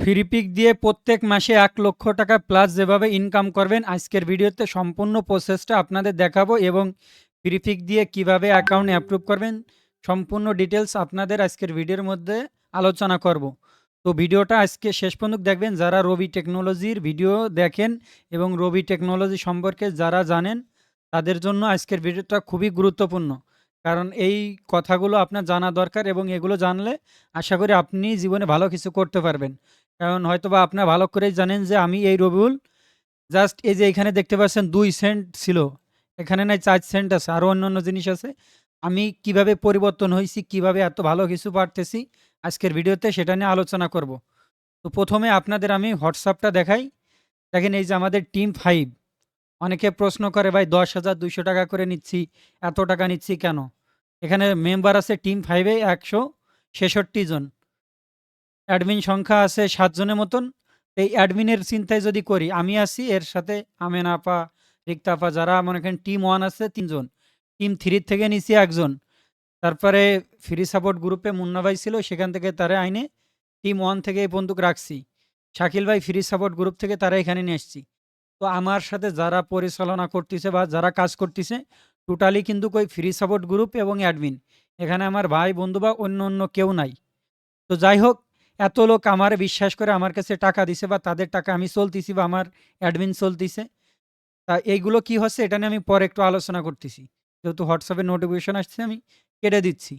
Free pick দিয়ে প্রত্যেক মাসে ১,০০,০০০ টাকা প্লাস যেভাবে ইনকাম করবেন, আজকের ভিডিওতে সম্পূর্ণ প্রসেসটা আপনাদের দেখাবো এবং ফ্রি পিক দিয়ে কিভাবে অ্যাকাউন্ট অ্যাপ্রুভ করবেন, সম্পূর্ণ ডিটেলস আপনাদের আজকের ভিডিওর মধ্যে আলোচনা করব। তো ভিডিওটা আজকে শেষ পর্যন্ত দেখবেন। যারা রবি টেকনোলজির ভিডিও দেখেন এবং রবি টেকনোলজি সম্পর্কে যারা জানেন, তাদের জন্য আজকের ভিডিওটা খুবই গুরুত্বপূর্ণ। কারণ এই কথাগুলো আপনার জানা দরকার এবং এগুলো জানলে আশা করি আপনি জীবনে ভালো কিছু করতে পারবেন। কারণ হয়তোবা আপনারা ভালো করেই জানেন যে আমি এই রবিউল জাস্ট এই যে এখানে দেখতে পাচ্ছেন ২ সেন্ট ছিল। এখানে নাই ৪ সেন্ট আছে, আরো অন্যান্য জিনিস আছে। আমি কিভাবে পরিবর্তন হইছি, কিভাবে এত ভালো কিছু পারতেছি, আজকের ভিডিওতে সেটা নিয়ে আলোচনা করব। তো ১ম এ আপনাদের আমি WhatsApp টা দেখাই। দেখেন এই যে আমাদের টিম 5, অনেকে প্রশ্ন করে ভাই ১০,২০০ টাকা করে নিচ্ছি, এত টাকা নিচ্ছি কেন? এখানে মেম্বার আছে টিম 5 এ ১৬৬ জন। অ্যাডমিন সংখ্যা আছে ৭ জনের মতন। এই অ্যাডমিনের চিন্তায় যদি করি, আমি আছি এর সাথে আমেনা আপা, রিক্তা আপা, যারা মনে করেন টিম 1 আছে ৩ জন। টিম 3 থেকে নিছি ১ জন। তারপরে ফ্রি সাপোর্ট গ্রুপে মুন্না ভাই ছিল, সেখান থেকে তারে আইনে টিম 1 থেকে এই পর্যন্ত রাখছি। শাকিল ভাই ফ্রি সাপোর্ট গ্রুপ থেকে তারা এখানে নিয়ে এসছি। তো আমার সাথে যারা পরিচালনা করতেছে বা যারা কাজ করতেছে, টোটালি কিন্তু ওই ফ্রি সাপোর্ট গ্রুপ এবং অ্যাডমিন। এখানে আমার ভাই বন্ধু বা অন্য কেউ নাই। তো যাই হোক, এত লোক আমারে বিশ্বাস করে আমার কাছে টাকা দিছে বা তাদের টাকা আমি চলতেছি বা আমার অ্যাডমিন চলতেছে। তা এইগুলো কি হচ্ছে এটা নিয়ে আমি পরে একটু আলোচনা করতেছি। যেহেতু হোয়াটসঅ্যাপে নোটিফিকেশন আসছে আমি কেটে দিচ্ছি।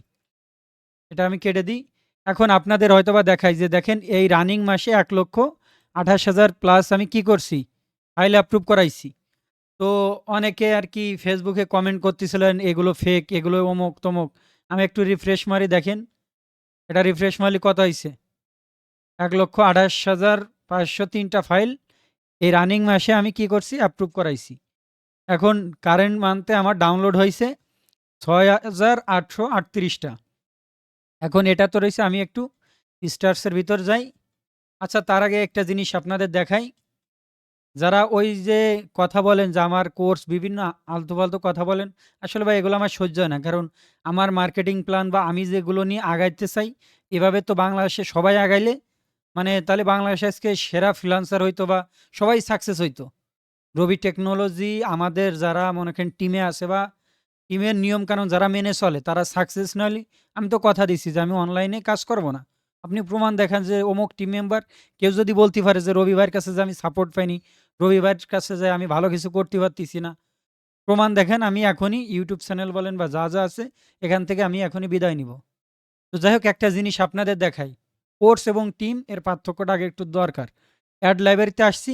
এটা আমি কেটে দিই। এখন আপনাদের হয়তোবা দেখাই যে দেখেন এই রানিং মাসে ১,২৮,০০০ প্লাস আমি কি করছি? ফাইল অ্যাপ্রুভ করাইছি। তো অনেকে আরকি ফেসবুকে কমেন্ট করতেছিলেন এগুলো ফেক, এগুলো অমুক-তমুক। আমি একটু রিফ্রেশ মারি দেখেন। এটা রিফ্রেশ মারলে কত হইছে? ১,২৮,৫০৩ টা ফাইল এই রানিং মাসে আমি কি করছি? অ্যাপ্রুভ করাইছি। এখন কারেন্ট মান্থে আমার ডাউনলোড হইছে ৬,৮৩৮ টা। এখন এটা তো রইছে, আমি একটু স্টার্স এর ভিতর যাই। আচ্ছা, তার আগে একটা জিনিস আপনাদের দেখাই। যারা ওই যে কথা বলেন যে আমার কোর্স বিভিন্ন আলতু-ফালতু কথা বলেন, আসলে ভাই এগুলো আমার সহ্য হয় না। কারণ আমার মার্কেটিং প্ল্যান বা আমি যেগুলো নিয়ে আগাইতে চাই, এভাবে তো বাংলাদেশে সবাই আগাইলে মানে তাহলে বাংলাদেশে আজকে সেরা ফ্রিল্যান্সার হইতো বা সবাই সাকসেস হইতো। রবি টেকনোলজি আমাদের যারা মনে করেন টিমে আছে বা টিমের নিয়মকানুন যারা মেনে চলে তারা সাকসেস না হলে, আমি তো কথা দিচ্ছি যে আমি অনলাইনে কাজ করব না। আপনি প্রমাণ দেখান যে অমুক টিম মেম্বার, কেউ যদি বলতে পারে যে রবি ভাইয়ের কাছে যে আমি সাপোর্ট পাইনি, রবি ভাইয়ের কাছে যে আমি ভালো কিছু করতে পারতেছি না, প্রমাণ দেখেন, আমি এখনই ইউটিউব চ্যানেল বলেন বা যা আছে এখান থেকে আমি এখনই বিদায় নিব। তো যাই হোক, একটা জিনিস আপনাদের দেখাই। কোর্স এবং টিম এর পার্থক্যটা আগে একটু দরকার। অ্যাড লাইব্রেরিতে আসছি।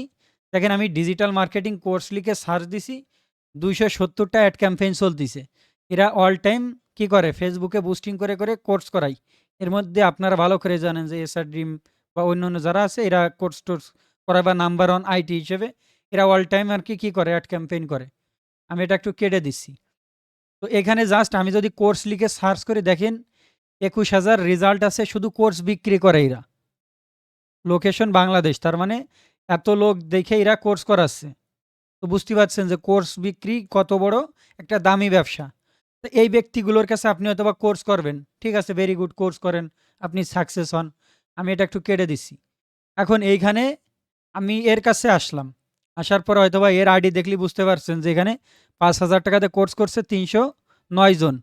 দেখেন আমি ডিজিটাল মার্কেটিং কোর্স লিখে সার্চ দিছি। ২৭০ টা অ্যাড ক্যাম্পেইন চলতিছে। এরা অল টাইম কি করে? ফেসবুকে বুস্টিং করে কোর্স করায়। এর মধ্যে আপনারা ভালো করে জানেন যে এসআর ড্রিম বা অন্যান্য যারা আছে এরা কোর্স-টোর্স করায় বা নাম্বার 1 আইটি হিসেবে এরা অল টাইম আরকি কি করে? অ্যাড ক্যাম্পেইন করে। আমি এটা একটু কেটে দিচ্ছি। তো এখানে জাস্ট আমি যদি কোর্স লিখে সার্চ করে দেখেন ২১,০০০ রেজাল্ট আছে, শুধু কোর্স বিক্রি করে এরা। লোকেশন বাংলাদেশ। তার মানে এত লোক দেখে এরা কোর্স করাচ্ছে। তো বুঝতে পারছেন যে কোর্স বিক্রি কত বড় একটা দামি ব্যবসা। তো এই ব্যক্তিগুলোর কাছে আপনি হয়তোবা কোর্স করবেন। ঠিক আছে, ভেরি গুড, কোর্স করেন। আপনি সাকসেস হন। আমি এটা একটু কেটে দিচ্ছি। এখন এইখানে আমি এর কাছে আসলাম। আসার পরে হয়তোবা এর আইডি দেখলেই বুঝতে পারছেন যে এখানে ৫,০০০ টাকাতে কোর্স করছে ৩০৯ জন।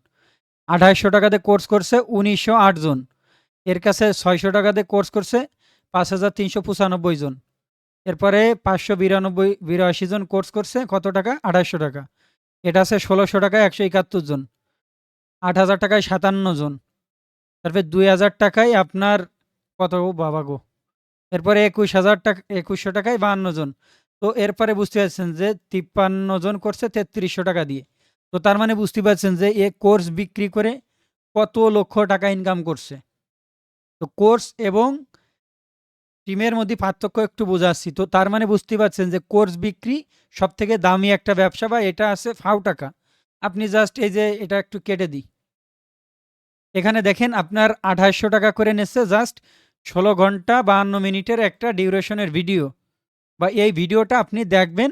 ২৮০০ টাকাতে কোর্স করছে ১৯০৮ জন। এর কাছে ৬০০ টাকাতে কোর্স করছে ৫,৩৯৫ জন। এরপরে ৫৮২ জন কোর্স করছে কত টাকা? ২৮০০ টাকা। এটা আছে ১৬০০ টাকায় ১৭১ জন। ৮,০০০ টাকায় ৫৭ জন। তারপরে ২,০০০ টাকায় আপনার কত, ও বাবা গো! এরপরে ২১,০০০ টাকায় ৫২ জন। তো এরপরে বুঝতে পারছেন যে ৫৩ জন করছে ৩৩০০ টাকা দিয়ে। তো তার মানে বুঝতে পারছেন যে এ কোর্স বিক্রি করে কত লক্ষ টাকা ইনকাম করছে। তো কোর্স এবং টিমের মধ্যে পার্থক্য একটু বোঝাচ্ছি। তো তার মানে বুঝতে পারছেন যে কোর্স বিক্রি সবথেকে দামি একটা ব্যবসা বা এটা আছে ফাও টাকা। আপনি জাস্ট এই যে এটা একটু কেটে দিই। এখানে দেখেন আপনার ২৮০০ টাকা করে নিচ্ছে জাস্ট ১৬ ঘন্টা ৫২ মিনিটের একটা ডিউরেশনের ভিডিও। বা এই ভিডিওটা আপনি দেখবেন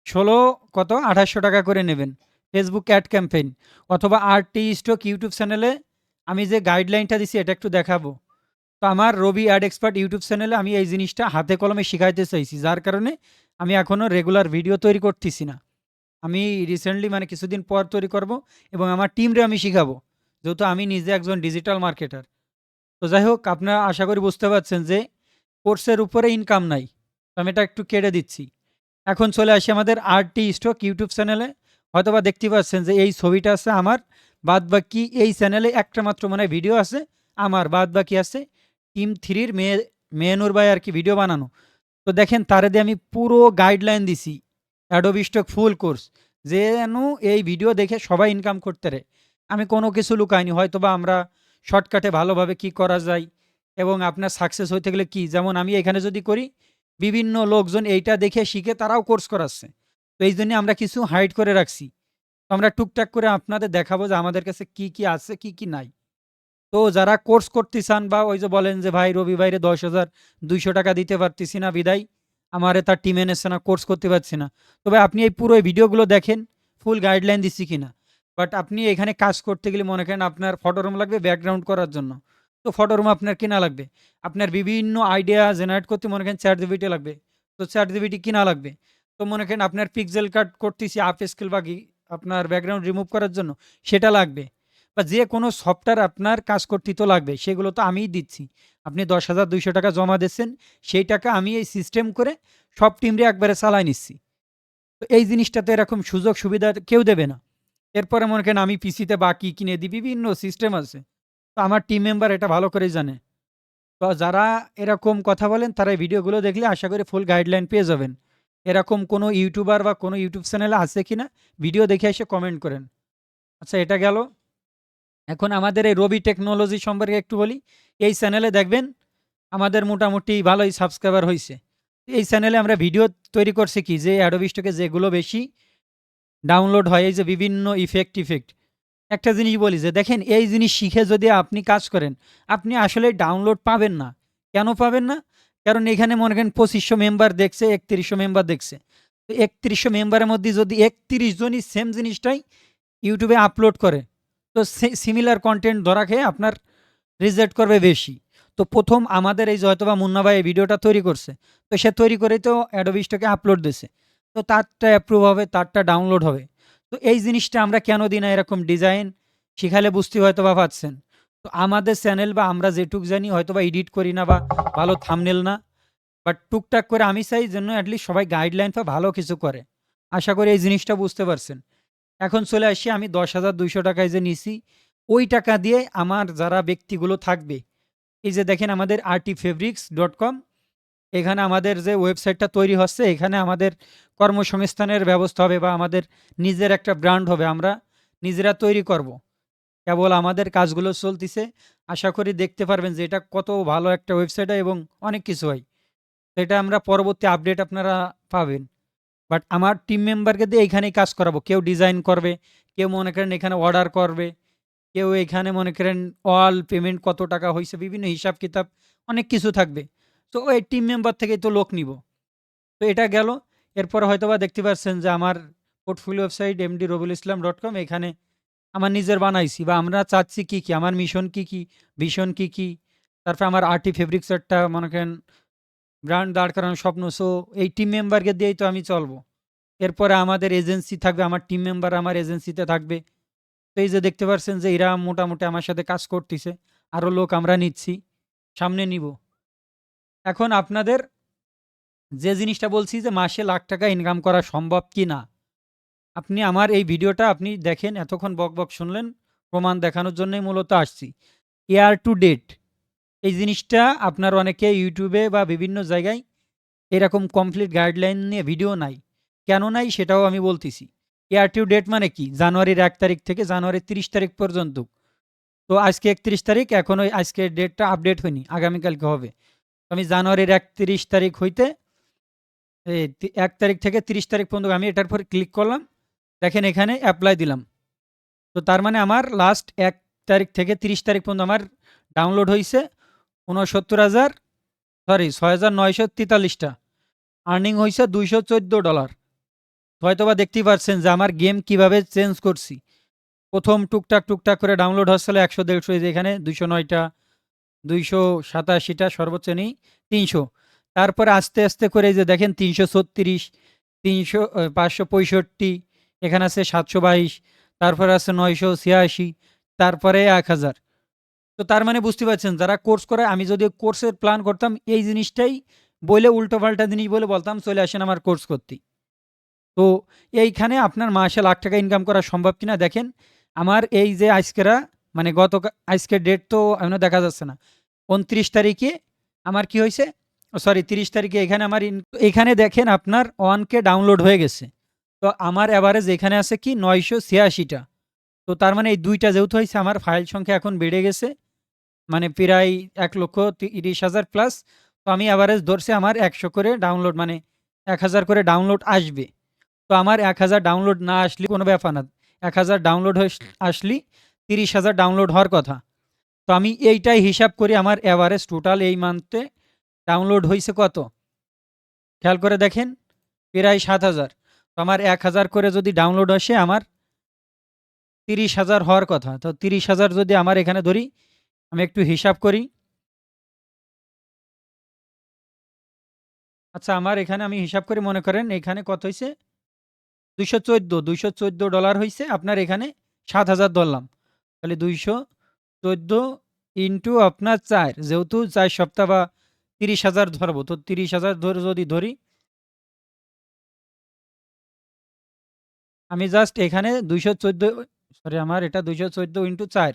১৬ কত ২৮০০ টাকা করে নেবেন। ফেসবুক অ্যাড ক্যাম্পেইন অথবা আরটি স্টক ইউটিউব চ্যানেলে আমি যে গাইডলাইনটা দিছি এটা একটু দেখাবো। তো তো আমার রবি অ্যাড এক্সপার্ট ইউটিউব চ্যানেলে আমি এই জিনিসটা হাতে কলমে শিখাইতে চাইছি, যার কারণে আমি এখনও রেগুলার ভিডিও তৈরি করতেছি না। আমি রিসেন্টলি মানে কিছুদিন পর তৈরি করব এবং আমার টিমরে আমি শিখাবো, যেহেতু আমি নিজে একজন ডিজিটাল মার্কেটার। তো যাই হোক, আপনারা আশা করি বুঝতে পারছেন যে কোর্সের উপরে ইনকাম নাই, তো আমি এটা একটু কেটে দিচ্ছি। এখন চলে আসি আমাদের আরটি স্টক ইউটিউব চ্যানেলে। হয়তোবা দেখতে পাচ্ছেন যে এই ছবিটা আছে আমার, বাদ বাকি এই চ্যানেলে একটা মাত্র মানে ভিডিও আছে আমার, বাদ বাকি আছে টিম থ্রির মেনুর ভাই আর কি ভিডিও বানানো। তো দেখেন তারে দিয়ে আমি পুরো গাইডলাইন দিছি, অ্যাডোবি স্টক ফুল কোর্স, যেন এই ভিডিও দেখে সবাই ইনকাম করতে রে। আমি কোনো কিছু লুকাইনি, হয়তোবা আমরা শর্টকাটে ভালোভাবে কি করা যায় এবং আপনার সাকসেস হইতে গেলে কি, যেমন আমি এখানে যদি করি বিভিন্ন লোকজন এইটা দেখে শিখে তারাও কোর্স করাচ্ছে। তো এই জন্য আমরা কিছু হাইড করে রাখছি। তো আমরা টুকটাক করে আপনাদের দেখাবো যে আমাদের কাছে কি কি আছে কি কি নাই। তো যারা কোর্স করতে চান বা ওই যে বলেন যে ভাই রবি ভাইরে 10,200 টাকা দিতে পারতেছি না বিদায় আমারে তার টিম এনেছে না, কোর্স করতে পারছি না, তবে আপনি এই পুরো ভিডিওগুলো দেখেন ফুল গাইডলাইন দিচ্ছি কিনা। বাট আপনি এখানে কাজ করতে গেলে মনে করেন আপনার ফটোরুম লাগবে ব্যাকগ্রাউন্ড করার জন্য, তো ফটোরুম আপনার কিনা লাগবে। আপনার বিভিন্ন আইডিয়া জেনারেট করতে মনে করেন চ্যাট জিপিটি লাগবে, তো চ্যাট জিপিটি কিনা লাগবে। তো মনে করেন আপনার পিক্সেল কাট করতেছি আপ স্কেল বা আপনার ব্যাকগ্রাউন্ড রিমুভ করার জন্য সেটা লাগবে, বা যে কোনো সফটওয়্যার আপনার কাজ করতে তো লাগবে, সেগুলো তো আমিই দিচ্ছি। আপনি 10,200 টাকা জমা দিচ্ছেন, সেই টাকা আমি এই সিস্টেম করে সব টিমরে একবারে চালাই নিচ্ছি। তো এই জিনিসটা তো এরকম সুযোগ সুবিধা কেউ দেবে না। এরপরে মনে করেন আমি পিসিতে বাকি কিনে দিই, বিভিন্ন সিস্টেম আছে। তো আমার টিম মেম্বার এটা ভালো করেই জানে। তো যারা এরকম কথা বলেন তারা এই ভিডিওগুলো দেখলে আশা করি ফুল গাইডলাইন পেয়ে যাবেন। এরকম কোনো ইউটিউবার বা কোনো ইউটিউব চ্যানেলে আছে কিনা ভিডিও দেখে এসে কমেন্ট করেন। আচ্ছা, এটা গেল। এখন আমাদের এই রবি টেকনোলজি সম্পর্কে একটু বলি। এই চ্যানেলে দেখবেন আমাদের মোটামুটি ভালোই সাবস্ক্রাইবার হয়েছে। এই চ্যানেলে আমরা ভিডিও তৈরি করছি কি, যে অ্যাডোবি স্টকে যেগুলো বেশি ডাউনলোড হয়, এই যে বিভিন্ন ইফেক্ট। একটা জিনিস বলি যে দেখেন এই জিনিস শিখে যদি আপনি কাজ করেন আপনি আসলে ডাউনলোড পাবেন না। কেন পাবেন না? কারণ এখানে মনে করেন 2500 মেম্বার দেখছে, 3100 মেম্বার দেখছে। তো 3100 মেম্বারের মধ্যে যদি 31 জনই সেম জিনিসটাই ইউটিউবে আপলোড করে, তো সিমিলার কন্টেন্ট ধরা খেয়ে আপনার রিজেক্ট করবে বেশি। তো প্রথম আমাদের এই যে হয়তোবা মুন্না ভাই এই ভিডিওটা তৈরি করছে, তো সে তৈরি করেই তো অ্যাডোবি স্টকে আপলোড দিছে, তো তারটা অ্যাপ্রুভ হবে, তারটা ডাউনলোড হবে। তো এই জিনিসটা আমরা কেন দিই না, এরকম ডিজাইন শিখালে বুঝতে হয়তো বা পাচ্ছেন। তো আমাদের চ্যানেল বা আমরা যেটুক জানি হয়তো বা এডিট করি না বা ভালো থাম্বনেল না, বাট টুকটাক করে আমি চাই যেন অ্যাটলিস্ট সবাই গাইডলাইন বা ভালো কিছু করে। আশা করি এই জিনিসটা বুঝতে পারছেন। এখন চলে আসি আমি 10,200 টাকায় যে নিছি, ওই টাকা দিয়ে আমার যারা ব্যক্তিগুলো থাকবে, এই যে দেখেন আমাদের artifabrics.com, এখানে আমাদের যে ওয়েবসাইটটা তৈরি হচ্ছে এখানে আমাদের কর্মসংস্থানের ব্যবস্থা হবে বা আমাদের নিজের একটা ব্র্যান্ড হবে, আমরা নিজেরা তৈরি করব। কেবল আমাদের কাজগুলো চলতিছে। আশা করি দেখতে পারবেন যে এটা কত ভালো একটা ওয়েবসাইট হয় এবং অনেক কিছু হয়। তো এটা আমরা পরবর্তী আপডেট আপনারা পাবেন। বাট আমার টিম মেম্বারকে দিয়ে এইখানেই কাজ করাবো, কেউ ডিজাইন করবে, কেউ মনে করেন এখানে অর্ডার করবে, কেউ এখানে মনে করেন অল পেমেন্ট কত টাকা হয়েছে বিভিন্ন হিসাব কিতাব অনেক কিছু থাকবে। তো ওই টিম মেম্বার থেকেই তো লোক নিব। তো এটা গেল। এরপরে হয়তোবা দেখতে পাচ্ছেন যে আমার পোর্টফোলিও ওয়েবসাইট mdrobulislam.com, এখানে আমার নিজের বানাইছি বা আমরা চাচ্ছি কি কি, আমার মিশন কি কি, ভিশন কি কি, তারপর আমার আর্টি ফেব্রিক্স একটা মনে করেন ব্র্যান্ড দাঁড় করানোর স্বপ্ন। সো এই টিম মেম্বারকে দিয়েই তো আমি চলবো। এরপরে আমাদের এজেন্সি থাকবে, আমার টিম মেম্বার আমার এজেন্সিতে থাকবে। তো এই যে দেখতে পাচ্ছেন যে এরা মোটামুটি আমার সাথে কাজ করতেছে, আরও লোক আমরা নিচ্ছি, সামনে নিব। এখন আপনাদের যে জিনিসটা বলছি যে মাসে লাখ টাকা ইনকাম করা সম্ভব কি না, আপনি আমার এই ভিডিওটা আপনি দেখেন, এতক্ষণ বক বক শুনলেন, প্রমাণ দেখানোর জন্যই মূলত আসছি। ইয়ার টু ডেট এই জিনিসটা আপনার অনেকে ইউটিউবে বা বিভিন্ন জায়গায় এরকম কমপ্লিট গাইডলাইন নিয়ে ভিডিও নাই। কেন নাই সেটাও আমি বলতেছি। ইয়ার টু ডেট মানে কি, জানুয়ারির 1 তারিখ থেকে জানুয়ারির 30 তারিখ পর্যন্ত। তো আজকে 31 তারিখ, এখন ওই আজকের ডেটটা আপডেট হয়নি, আগামীকালকে হবে। তো আমি জানুয়ারির 31 তারিখ হইতে 1 তারিখ থেকে 30 তারিখ পর্যন্ত আমি এটার পর ক্লিক করলাম, দেখেন এখানে অ্যাপ্লাই দিলাম। তো তার মানে আমার লাস্ট 1 তারিখ থেকে 30 তারিখ পর্যন্ত আমার ডাউনলোড হয়েছে 6,943টা, আর্নিং হয়েছে $214। হয়তোবা দেখতেই পাচ্ছেন যে আমার গেম কিভাবে চেঞ্জ করছি। প্রথম টুকটাক টুকটাক করে ডাউনলোড হচ্ছিল 100-150, এখানে 209টা, 287টা সর্বোচ্চ নেই 300। তারপরে আস্তে আস্তে করে এই যে দেখেন 336, 300, 565, এখানে আছে 722, তারপরে আছে 986, তারপরে 1000। তো তার মানে বুঝতে পারছেন যারা কোর্স করে, আমি যদি কোর্সের প্ল্যান করতাম এই জিনিসটাই বলে উল্টো পাল্টা জিনিস বলে বলতাম চলে আসেন আমার কোর্স করতে। তো এইখানে আপনার মাসে লাখ টাকা ইনকাম করা সম্ভব কিনা দেখেন। আমার এই যে আজকেরা মানে আজকের ডেট তো এখনো দেখা যাচ্ছে না, 29 তারিখে আমার কি হয়েছে, সরি 30 তারিখে এখানে আমার এখানে দেখেন আপনার 1K ডাউনলোড হয়ে গেছে। তো আমার অ্যাভারেজ এখানে আছে কি 986টা। তো তার মানে এই দুইটা যেহেতু হয়েছে আমার ফাইল সংখ্যা এখন বেড়ে গেছে, মানে প্রায় 1,30,000 প্লাস। তো আমি অ্যাভারেজ ধরছি আমার 100 করে ডাউনলোড, মানে 1000 করে ডাউনলোড আসবে। তো আমার 1000 ডাউনলোড না আসলে কোনো ব্যাপার না, 1000 ডাউনলোড আসলে 30,000 ডাউনলোড হওয়ার কথা। তো আমি এইটাই হিসাব করি আমার অ্যাভারেজ টোটাল এই মান্থে ডাউনলোড হয়েছে কত, খেয়াল করে দেখেন প্রায় 7,000। তো আমার 1000 করে যদি ডাউনলোড আসে আমার 30,000 হওয়ার কথা। তো 30,000 যদি আমার এখানে ধরি, আমি একটু হিসাব করি। আচ্ছা আমার এখানে আমি হিসাব করে মনে করেন এখানে কত হয়েছে, 214 হয়েছে আপনার এখানে 7,000 ধরলাম। তাহলে 214 ইন্টু আপনার 4, যেহেতু 4 সপ্তাহ বা 30,000 ধরবো, তো 30,000 ধরে যদি ধরি, আমি জাস্ট এখানে 214, সরি আমার এটা 214 ইন্টু 4,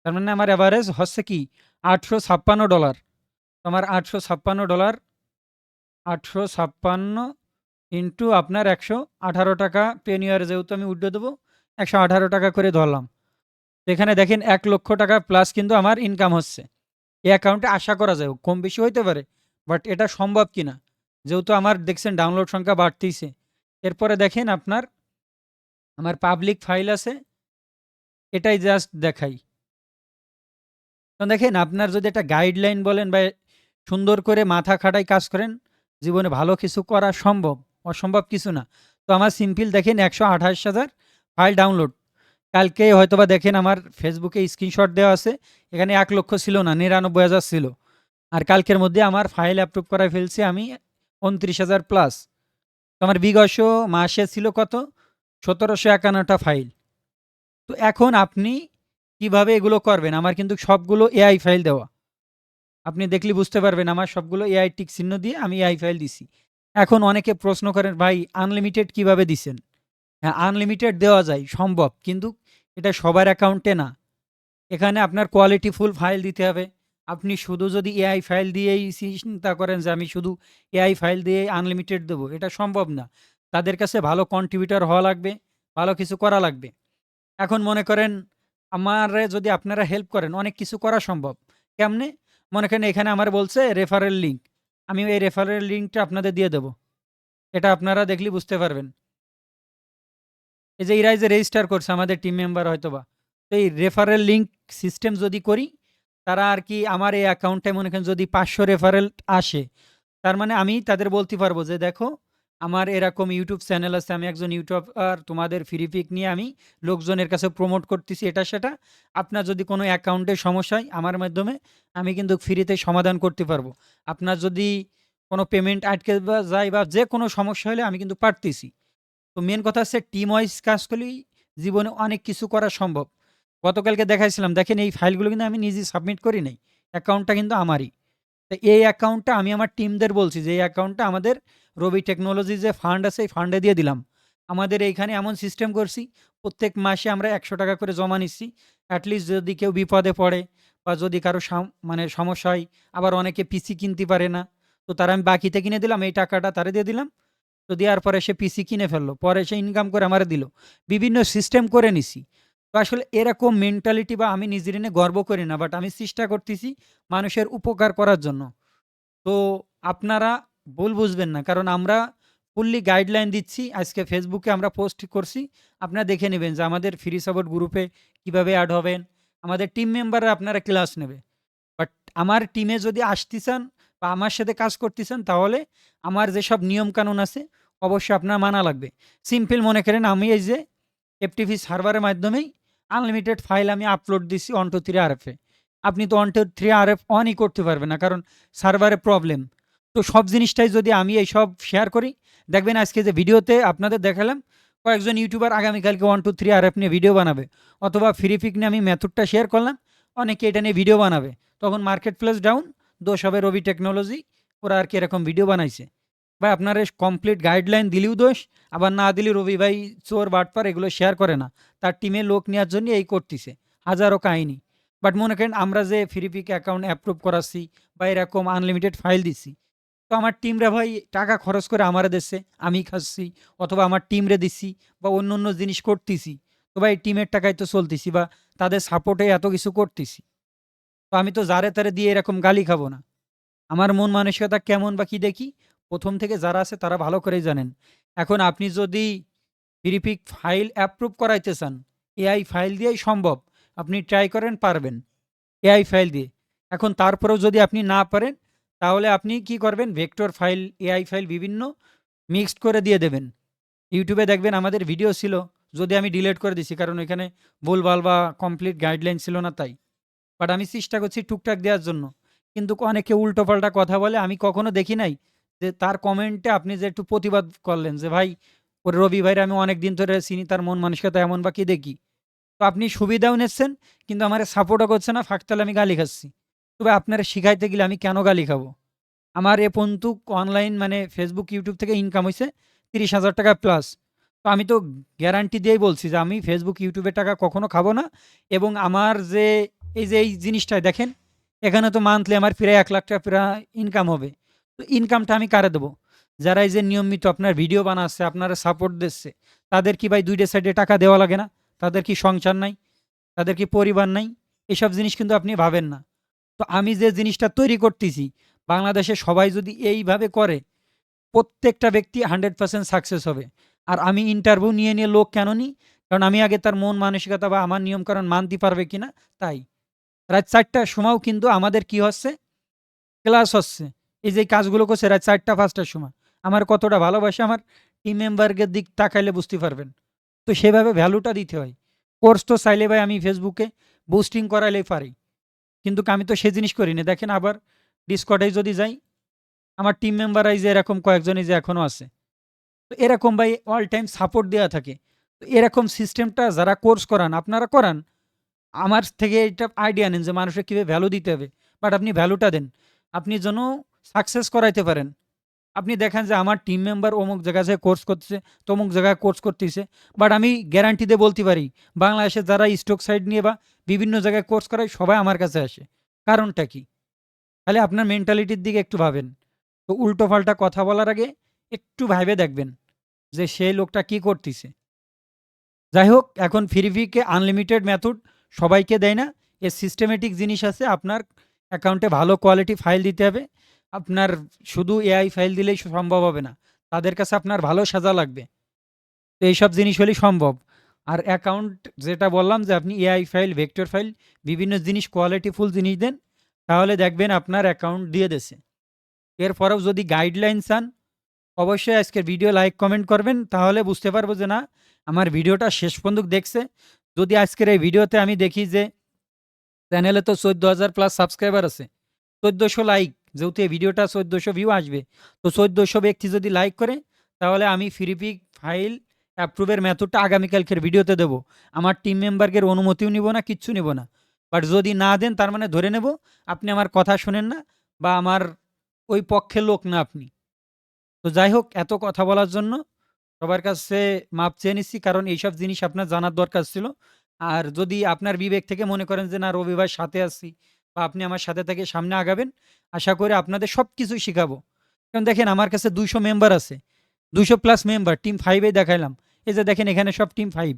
তার মানে আমার অ্যাভারেজ হচ্ছে কি $856। তো আমার $856, 856 ইন্টু আপনার 118 টাকা পেনিয়ার, যেহেতু আমি উঠে দেবো 118 টাকা করে ধরলাম। তো এখানে দেখেন 1,00,000 টাকা প্লাস কিন্তু আমার ইনকাম হচ্ছে এই অ্যাকাউন্টে। আশা করা যায় কম বেশি হইতে পারে, বাট এটা সম্ভব কিনা, যেহেতু আমার দেখছেন ডাউনলোড সংখ্যা বাড়তেইছে। এরপরে দেখেন আপনার আমার পাবলিক ফাইল আছে, এটাই জাস্ট দেখাই। তো দেখেন আপনার যদি একটা গাইডলাইন বলেন বা সুন্দর করে মাথা খাটাই কাজ করেন, জীবনে ভালো কিছু করা সম্ভব, অসম্ভব কিছু না। তো আমার সিম্পল দেখেন 128,000 ফাইল ডাউনলোড। কালকে হয়তোবা দেখেন আমার ফেসবুকে স্ক্রিনশট দেওয়া আছে, এখানে 1,00,000 ছিল না, 99,000 ছিল। আর কালকের মধ্যে আমার ফাইল অ্যাপ্রুভ করায় ফেলছি আমি 29,000 প্লাস। তো আমার বিগত মাসে ছিল কত, 1,751টা ফাইল। তো এখন আপনি কিভাবে এগুলো করবেন, আমার কিন্তু সবগুলো এআই ফাইল দেওয়া, আপনি দেখলে বুঝতে পারবেন আমার সবগুলো এআই টিক চিহ্ন দিয়ে আমি এআই ফাইল দিছি। এখন অনেকে প্রশ্ন করেন ভাই আনলিমিটেড কিভাবে দিছেন। হ্যাঁ আনলিমিটেড দেওয়া যায় সম্ভব, কিন্তু এটা সবার অ্যাকাউন্টে না। এখানে আপনার কোয়ালিটি ফুল ফাইল দিতে হবে। আপনি শুধু যদি এআই ফাইল দিয়েই চিন্তা করেন যে আমি শুধু এআই ফাইল দিয়ে আনলিমিটেড দেবো, এটা সম্ভব না। তাদের কাছে ভালো কন্ট্রিবিউটর হওয়া লাগবে, ভালো কিছু করা লাগবে। এখন মনে করেন আমারে যদি আপনারা হেল্প করেন অনেক কিছু করা সম্ভব। কেমনে? মনে করেন এখানে আমার বলছে রেফারেল লিঙ্ক, আমি এই রেফারেল লিঙ্কটা আপনাদের দিয়ে দেবো, এটা আপনারা দেখলে বুঝতে পারবেন। এই যে এরাই যে রেজিস্টার করছে আমাদের টিম মেম্বার হয়তোবা, তো এই রেফারেল লিঙ্ক সিস্টেম যদি করি, তারা আর কি আমার এই অ্যাকাউন্টে মনে করেন যদি 500 রেফারেল আসে, তার মানে আমি তাদের বলতে পারবো যে দেখো আমার এরকম ইউটিউব চ্যানেল আছে, আমি একজন ইউটিউবার, তোমাদের ফ্রি পিক নিয়ে আমি লোকজনের কাছে প্রমোট করতেছি এটা সেটা। আপনার যদি কোনো অ্যাকাউন্টে সমস্যা হয় আমার মাধ্যমে আমি কিন্তু ফ্রিতে সমাধান করতে পারবো। আপনার যদি কোনো পেমেন্ট আটকে যায় বা যে কোনো সমস্যা হলে আমি কিন্তু পারতেছি। তো মেন কথা হচ্ছে টিম ওয়াইজ কাজ করলেই জীবনে অনেক কিছু করা সম্ভব। গতকালকে দেখাইছিলাম, দেখেন এই ফাইলগুলো কিন্তু আমি নিজে সাবমিট করি নাই, অ্যাকাউন্টটা কিন্তু আমারই। তো এই অ্যাকাউন্টটা আমি আমার টিমদের বলছি যে এই অ্যাকাউন্টটা আমাদের রবি টেকনোলজি যে ফান্ড আছে এই ফান্ডে দিয়ে দিলাম। আমাদের এইখানে এমন সিস্টেম করছি প্রত্যেক মাসে আমরা 100 টাকা করে জমা নিচ্ছি। অ্যাটলিস্ট যদি কেউ বিপদে পড়ে বা যদি কারো মানে সমস্যা হয়, আবার অনেকে পিসি কিনতে পারে না, তো তারা আমি বাকিতে কিনে দিলাম, এই টাকাটা তারে দিয়ে দিলাম। তো দেওয়ার পরে সে পিসি কিনে ফেললো, পরে সে ইনকাম করে আমারে দিল। বিভিন্ন সিস্টেম করে নিছি। তো আসলে এরকম মেন্টালিটি বা আমি নিজের নিয়ে গর্ব করি না, বাট আমি চেষ্টা করতেছি মানুষের উপকার করার জন্য। তো আপনারা ভুল বুঝবেন না, কারণ আমরা ফুললি গাইডলাইন দিচ্ছি। আজকে ফেসবুকে আমরা পোস্ট করছি, আপনারা দেখে নেবেন যে আমাদের ফ্রি সাপোর্ট গ্রুপে কিভাবে অ্যাড হবেন, আমাদের টিম মেম্বাররা আপনারা ক্লাস নেবে। বাট আমার টিমে যদি আসতে চান বা আমার সাথে কাজ করতে চান, তাহলে আমার যেসব নিয়মকানুন আছে অবশ্যই আপনার মানা লাগবে। সিম্পল মনে করেন আমি এই যে এফটিপি সার্ভারের মাধ্যমেই আনলিমিটেড ফাইল আমি আপলোড দিচ্ছি অন টু থ্রি আরএফে। আপনি তো 1 2 3 RF অনই করতে পারবেন না, কারণ সার্ভারে প্রবলেম। তো সব জিনিসটাই যদি আমি এইসব শেয়ার করি, দেখবেন আজকে যে ভিডিওতে আপনাদের দেখালাম, কয়েকজন ইউটিউবার আগামীকালকে 1 2 3 RF নিয়ে ভিডিও বানাবে, অথবা ফ্রি পিক নিয়ে আমি মেথডটা শেয়ার করলাম, অনেকে এটা নিয়ে ভিডিও বানাবে। তখন মার্কেট প্লেস ডাউন, দোষ হবে রবি টেকনোলজি, ওরা আর কি এরকম ভিডিও বানাইছে। ভাই আপনার কমপ্লিট গাইডলাইন দিলেও দোষ, আবার না দিলে রবি ভাই চোর বাটপার এগুলো শেয়ার করে না, তার টিমে লোক নেওয়ার জন্য এই করতেছে, হাজারো কাহিনী। বাট মনে করেন আমরা যে ফ্রি পিক অ্যাকাউন্ট অ্যাপ্রুভ করাচ্ছি বা এরকম আনলিমিটেড ফাইল দিচ্ছি, তো আমার টিমরা ভাই টাকা খরচ করে আমারে দিচ্ছে, আমি খাচ্ছি, অথবা আমার টিমরে দিচ্ছি, বা অন্য অন্য জিনিস করতেছি, তো ভাই টিমের টাকায় তো চলতেছি, বা তাদের সাপোর্টে এত কিছু করতেছি। তো আমি তো যারে তারে দিয়ে এরকম গালি খাবো না। আমার মন মানসিকতা কেমন বা কি দেখি, প্রথম থেকে যারা আছে তারা ভালো করেই জানেন। এখন আপনি যদি ফ্রি ফাইল অ্যাপ্রুভ করাইতে চান, এআই ফাইল দিয়েই সম্ভব। আপনি ট্রাই করেন, পারবেন এআই ফাইল দিয়ে। এখন তারপরেও যদি আপনি না পারেন, তাহলে আপনি কি করবেন, ভেক্টর ফাইল, এআই ফাইল বিভিন্ন মিক্সড করে দিয়ে দেবেন। ইউটিউবে দেখবেন আমাদের ভিডিও ছিল, যদি আমি ডিলিট করে দিছি, কারণ এখানে ভুলভাল বা কমপ্লিট গাইডলাইন ছিল না তাই। বাট আমি চেষ্টা করছি টুকটাক দেওয়ার জন্য। কিন্তু অনেকে উল্টোপাল্টা কথা বলে, আমি কখনো দেখি নাই যে তার কমেন্টে আপনি যে একটু প্রতিবাদ করলেন যে ভাই, ওর রবি ভাইয়ের আমি অনেক দিন ধরে চিনি, তার মন মানসিকতা এমন বা কি দেখি। তো আপনি সুবিধাও নিচ্ছেন, কিন্তু আমার সাপোর্টও করছে না, ফাঁকতালে আমি গালি খাচ্ছি। তবে আপনারা শিখাইতে গেলে আমি কেন গালি খাবো? আমার এ পর্যন্ত অনলাইন মানে ফেসবুক ইউটিউব থেকে ইনকাম হয়েছে 30,000 টাকা প্লাস। তো আমি তো গ্যারান্টি দিয়েই বলছি যে আমি ফেসবুক ইউটিউবের টাকা কখনো খাবো না। এবং আমার যে এই যে এই জিনিসটায় দেখেন, এখানে তো মান্থলি আমার প্রায় 1 লাখ টাকা প্রায় ইনকাম হবে। তো ইনকামটা আমি কারে দেবো? যারা এই যে নিয়মিত আপনার ভিডিও বানাচ্ছে, আপনারা সাপোর্ট দিচ্ছে, তাদের কি ভাই দুইটা সাইডে টাকা দেওয়া লাগে না? তাদের কি সংসার নাই? তাদের কি পরিবার নাই? এসব জিনিস কিন্তু আপনি ভাবেন না। তো আমি যে জিনিসটা তৈরি করতেছি, বাংলাদেশে সবাই যদি এইভাবে করে, প্রত্যেকটা ব্যক্তি 100% সাকসেস হবে। আর আমি ইন্টারভিউ নিয়ে নিয়ে লোক কেন নিই? কারণ আমি আগে তার মন মানসিকতা বা আমার নিয়মকানুন মানতে পারবে কিনা তাই। রাত 4টার সময়ও কিন্তু আমাদের কি হচ্ছে, ক্লাস হচ্ছে। এই যে কাজগুলো করছে রাত 4টা 5টার সময়, আমার কতটা ভালোবাসে আমার টিম মেম্বারকে দিক তাকাইলে বুঝতে পারবেন। তো সেভাবে ভ্যালুটা দিতে হয়। কোর্স তো চাইলে ভাই আমি ফেসবুকে বুস্টিং করাইলেই পারি, কিন্তু আমি তো সে জিনিস করি না। দেখেন আবার ডিসকর্ডে যদি যাই, আমার টিম মেম্বার এই যে এরকম কয়েকজন এই যে এখনো আছে, তো এরকম ভাই অল টাইম সাপোর্ট দেওয়া থাকে। তো এরকম সিস্টেমটা যারা কোর্স করান, আপনারা করান, আমার থেকে এটা আইডিয়া নেন যে মানুষের কীভাবে ভ্যালু দিতে হবে। বাট আপনি ভ্যালুটা দেন, আপনি যেন সাকসেস করাইতে পারেন। আপনি দেখেন যে আমার টিম মেম্বার অমুক জায়গায় যে কোর্স করতেছে, তমুক জায়গায় কোর্স করতেছে, বাট আমি গ্যারান্টি দিয়ে বলতে পারি, বাংলাদেশে যারা স্টক সাইড নিয়ে বা বিভিন্ন জায়গায় কোর্স করায় সবাই আমার কাছে আসে। কারণটা কি? তাহলে আপনার মেন্টালিটির দিকে একটু ভাবেন। তো উল্টো পাল্টা কথা বলার আগে একটু ভাইবে দেখবেন যে সেই লোকটা কি করতেছে। যাই হোক, এখন ফ্রিভিকে আনলিমিটেড মেথড সবাইকে দেয় না। এর সিস্টেমেটিক জিনিস আছে, আপনার অ্যাকাউন্টে ভালো কোয়ালিটি ফাইল দিতে হবে। আপনার শুধু এআই ফাইল দিলেই সম্ভব হবে না, তাদের কাছে আপনার ভালো সাজা লাগবে। তো এইসব জিনিস হলেই সম্ভব। আর অ্যাকাউন্ট যেটা বললাম যে আপনি এআই ফাইল, ভেক্টর ফাইল, বিভিন্ন জিনিস কোয়ালিটিফুল জিনিস দেন, তাহলে দেখবেন আপনার অ্যাকাউন্ট দিয়ে দেছে। এরপরেও যদি গাইডলাইন চান, অবশ্যই আজকের ভিডিও লাইক কমেন্ট করবেন, তাহলে বুঝতে পারবো যে না, আমার ভিডিওটা শেষ পর্যন্ত দেখছে। যদি আজকের এই ভিডিওতে আমি দেখি যে চ্যানেলে তো 14,000 প্লাস সাবস্ক্রাইবার আছে, 1400 লাইক, যেহেতু এই ভিডিওটা 1400 ভিউ আসবে, তো 1400 ব্যক্তি যদি লাইক করে, তাহলে আমি ফ্রিপিক ফাইল অ্যাপ্রুভের মেথডটা আগামীকালকের ভিডিওতে দেবো। আমার টিম মেম্বারদের অনুমতিও নিব না, কিচ্ছু নিব না। বাট যদি না দেন, তার মানে ধরে নেব আপনি আমার কথা শোনেন না, বা আমার ওই পক্ষের লোক না আপনি। তো যাই হোক, এত কথা বলার জন্য সবার কাছে মাপ চেয়ে নিচ্ছি, কারণ এইসব জিনিস আপনার জানার দরকার ছিল। আর যদি আপনার বিবেক থেকে মনে করেন যে না, রবি ভাইয়ের সাথে আছি, বা আপনি আমার সাথে থেকে সামনে আগাবেন, আশা করি আপনাদের সব কিছুই শিখাবো। কারণ দেখেন আমার কাছে 200 মেম্বার আছে, 200 প্লাস মেম্বার, টিম 5 দেখাইলাম। এই যে দেখেন এখানে সব টিম 5,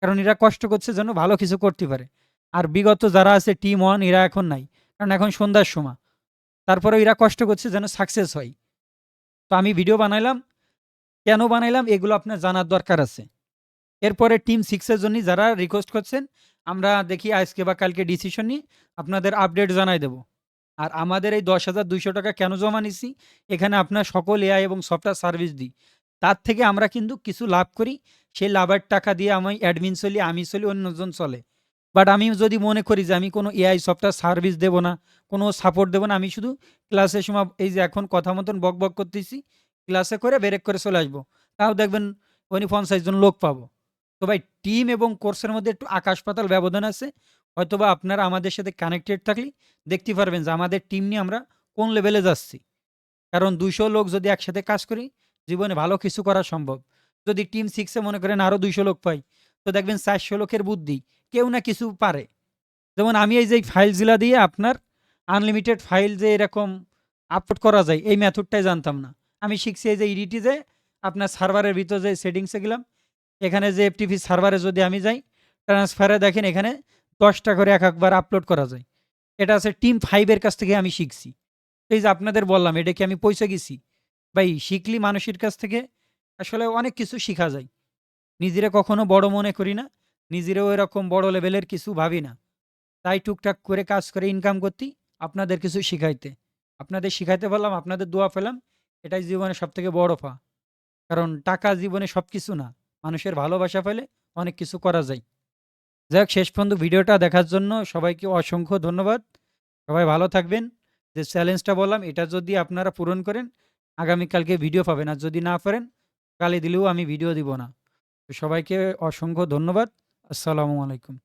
কারণ এরা কষ্ট করছে যেন ভালো কিছু করতে পারে। আর বিগত যারা আছে টিম 1, এরা এখন নাই, কারণ এখন সন্ধ্যার সময়। তারপরেও এরা কষ্ট করছে যেন সাকসেস হয়। তো আমি ভিডিও বানাইলাম, কেন বানাইলাম এগুলো আপনার জানার দরকার আছে। এরপরে টিম 6 এর জন্য যারা রিকোয়েস্ট করছেন, আমরা দেখি আজকে বা কালকে ডিসিশন নিই, আপনাদের আপডেট জানাই দেব। আর আমাদের এই 10,200 টাকা কেন জমা নিছি, এখানে আপনার সকল এআই এবং সফটওয়্যার সার্ভিস দিই। তার থেকে আমরা কিন্তু কিছু লাভ করি, সেই লাভের টাকা দিয়ে আমি অ্যাডমিন চলি, আমি চলি, অন্যজন চলে। বাট আমি যদি মনে করি যে আমি কোনো এআই সফটওয়্যার সার্ভিস দেব না, কোনো সাপোর্ট দেব না, আমি শুধু ক্লাসের সময় এই যে এখন কথা মতন বক করতেছি, ক্লাসে করে ব্রেক করে চলে আসবো। তাও দেখবেন ৫০ জন লোক পাবো। তো ভাই টিম এবং কোর্সের মধ্যে একটু আকাশ পাতাল ব্যবধান আছে। হয়তোবা আপনারা আমাদের সাথে কানেক্টেড থাকলে দেখতে পারবেন যে আমাদের টিম নিয়ে আমরা কোন লেভেলে যাচ্ছি। কারণ ২০০ লোক যদি একসাথে কাজ করি, জীবনে ভালো কিছু করা সম্ভব। যদি টিম 6 এ মনে করেন আরো ২০০ লোক পাই, তো দেখবেন ৪০০ লোকের বুদ্ধি, কেউ না কিছু পারে। যেমন আমি এই যে ফাইলগুলা দিয়ে আপনার আনলিমিটেড ফাইল যে এরকম আপলোড করা যায়, এই মেথডটাই জানতাম না। আমি শিখছি এই যে ইডিটি যে আপনার সার্ভারের ভিতর যে সেটিংসে গেলাম, এখানে যে এফটিপি সার্ভারে যদি আমি যাই, ট্রান্সফারে দেখেন এখানে ১০টা করে একবার আপলোড করা যায়। এটা আছে টিম 5 এর কাছ থেকে আমি শিখছি। এই যে আপনাদের বললাম, এটা কি আমি পইসা গেছি? ভাই শিখলি মানুষের কাছ থেকে আসলে অনেক কিছু শিখা যায়। নিজেরে কখনো বড় মনে করি না। নিজেরেও এরকম বড় লেভেলের কিছু ভাবি না। তাই টুকটাক করে কাজ করে ইনকাম করতি, আপনাদের কিছু শিখাইতে। আপনাদের শিখাইতে পারলাম, আপনাদের দোয়া পেলাম। এটাই জীবনের সবথেকে বড় পাওয়া। কারণ টাকা জীবনে সবকিছু না। মানুষের ভালোবাসা পেলে অনেক কিছু করা যায়। যাই হোক, শেষ পর্যন্ত ভিডিওটা দেখার জন্য সবাইকে অসংখ্য ধন্যবাদ। সবাই ভালো থাকবেন। যে চ্যালেঞ্জটা বললাম এটা যদি আপনারা পূরণ করেন, আগামীকালকে ভিডিও পাবেন। আর যদি না পারেন, গালি দিলেও আমি ভিডিও দিব না। তো সবাইকে অসংখ্য ধন্যবাদ। আসসালামু আলাইকুম।